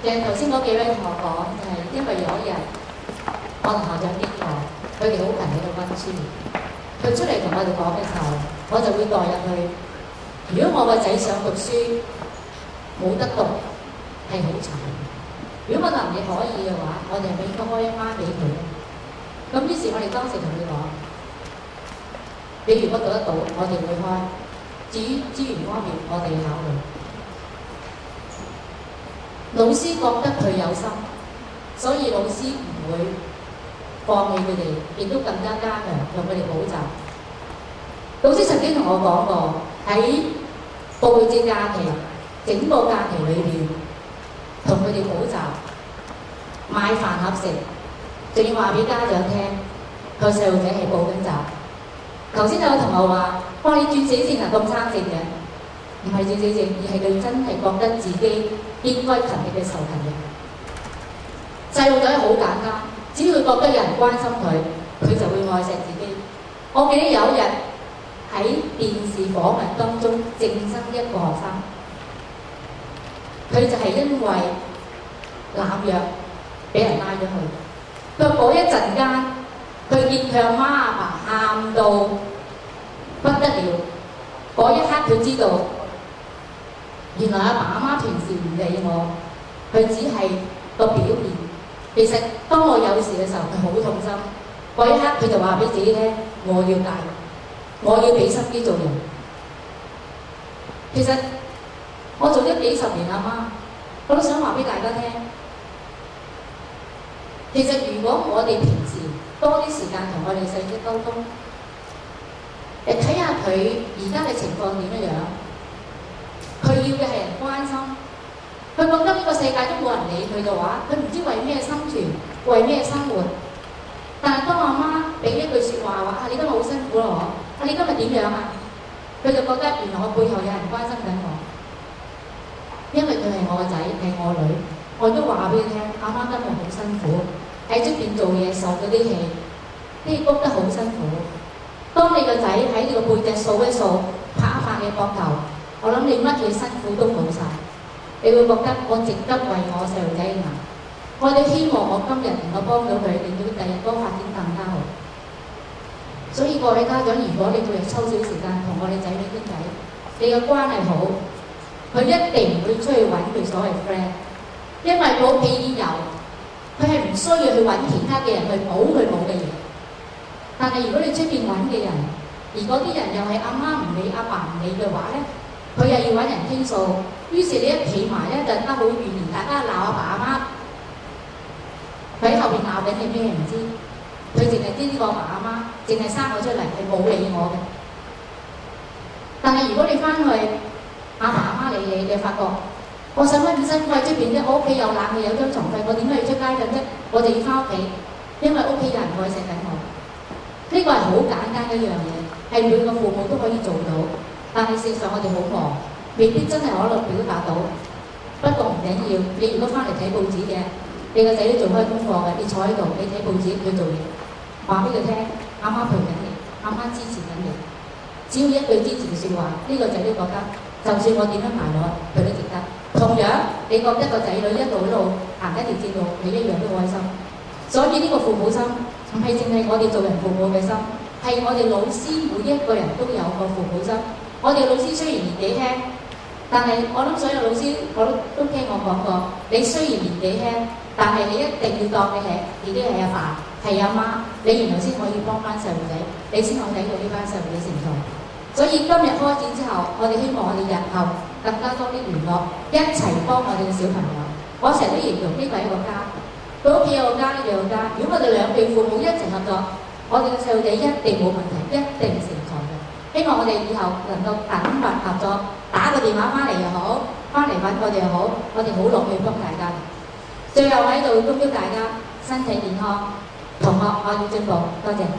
其實頭先嗰幾位同我講，就係因為有一日我同校長經過，佢哋好勤喺度温書，佢出嚟同我哋講嘅時候，我就會代入去。如果我個仔想讀書冇得讀，係好慘。如果我能力可以嘅話，我哋係咪應該開一班俾佢咧？咁於是我哋當時同佢講，你如果讀得到，我哋會開。至於資源方面，我哋要考慮。老師覺得佢有心，所以老師唔會放棄佢哋，亦都更加加強用佢哋補習。老師曾經同我講過，喺復活節假期整個假期裏邊，同佢哋補習，買飯盒食，仲要話俾家長聽，個細路仔係補緊習。頭先有個同學話：哇！你轉死症啊，咁差症嘅，唔係轉死症，而係佢真係覺得自己應該勤力嘅受勤力。細路仔好簡單，只要佢覺得有人關心佢，佢就會愛錫自己。我記得有一日喺電視訪問當中正生一個學生，佢就係因為濫藥俾人拉咗去。佢嗰一陣間，佢見佢阿媽阿爸喊到不得了，嗰一刻佢知道，原來阿爸阿媽平時唔理我，佢只係個表面。其實當我有事嘅時候，佢好痛心。嗰一刻佢就話俾自己聽：我要戒，我要俾心機做人。其實我做咗幾十年阿媽，我都想話俾大家聽。其實如果我哋平時多啲時間同我哋細仔溝通，你睇下佢而家嘅情況點樣，佢要嘅係人關心。佢覺得呢個世界都冇人理佢嘅話，佢唔知為咩生存，為咩生活。但係當阿媽俾一句説話話：你今日好辛苦咯，你今日點樣啊？佢就覺得原來我背後有人關心緊我，因為佢係我個仔，係我女。我都話俾佢聽，阿媽今日好辛苦，喺出邊做嘢受嗰啲氣，啲谷得好辛苦。當你個仔喺你個背脊掃一掃，拍一拍你膊頭，我諗你乜嘢辛苦都冇晒，你會覺得我值得為我細路仔捱。我哋希望我今日能夠幫到佢，令到佢第日多發展更加好。所以各位家長，如果你每日抽少時間同我哋仔女傾偈，你嘅關係好，佢一定唔會出去揾佢所謂 friend。因為佢屋企已經有，佢係唔需要去揾其他嘅人去補佢冇嘅嘢。但係如果你出邊揾嘅人，而嗰啲人又係阿媽唔理、阿爸唔理嘅話咧，佢又要揾人傾訴，於是你一企埋咧就得好怨言，大家鬧阿爸阿媽，佢喺後邊鬧緊係咩唔知，佢淨係知呢個阿爸阿媽淨係生我出嚟係冇理我嘅。但係如果你翻去阿爸阿媽理你，你發覺。我使乜咁辛苦喺出邊啫？我屋企有冷氣有張床費，我點解要出街嘅啫？我就要翻屋企，因為屋企有人愛錫緊我。呢個係好簡單嘅一樣嘢，係每個父母都可以做到。但係事實上我哋好忙，未必真係可能表達到。不過唔緊要，你如果翻嚟睇報紙嘅，你個仔都做開功課嘅，你坐喺度，你睇報紙佢做嘢，話俾佢聽，阿媽陪緊你，阿媽支持緊你。只要一句支持嘅説話，呢個仔都覺得，就算我點樣捱落，佢都值得。同樣，你覺得個仔女一路行一條正路，你一樣都開心。所以呢個父母心唔係淨係我哋做人父母嘅心，係我哋老師每一個人都有個父母心。我哋老師雖然年紀輕，但係我諗所有老師我都聽我講過，你雖然年紀輕，但係你一定要當你係自己係阿爸係阿媽，你原來先可以幫翻細路仔，你先可以睇到呢班細路仔成長。所以今日開展之後，我哋希望我哋日後更加多啲聯絡，一齊幫我哋嘅小朋友。我成日都形容呢個係一個家，佢屋企有個家，呢度有個家。如果我哋兩地父母一齊合作，我哋嘅細路仔一定冇問題，一定成才嘅。希望我哋以後能夠緊密合作，打個電話翻嚟又好，翻嚟揾我哋又好，我哋好樂意幫大家。最後喺度恭祝大家身體健康，同學我要進步，多謝。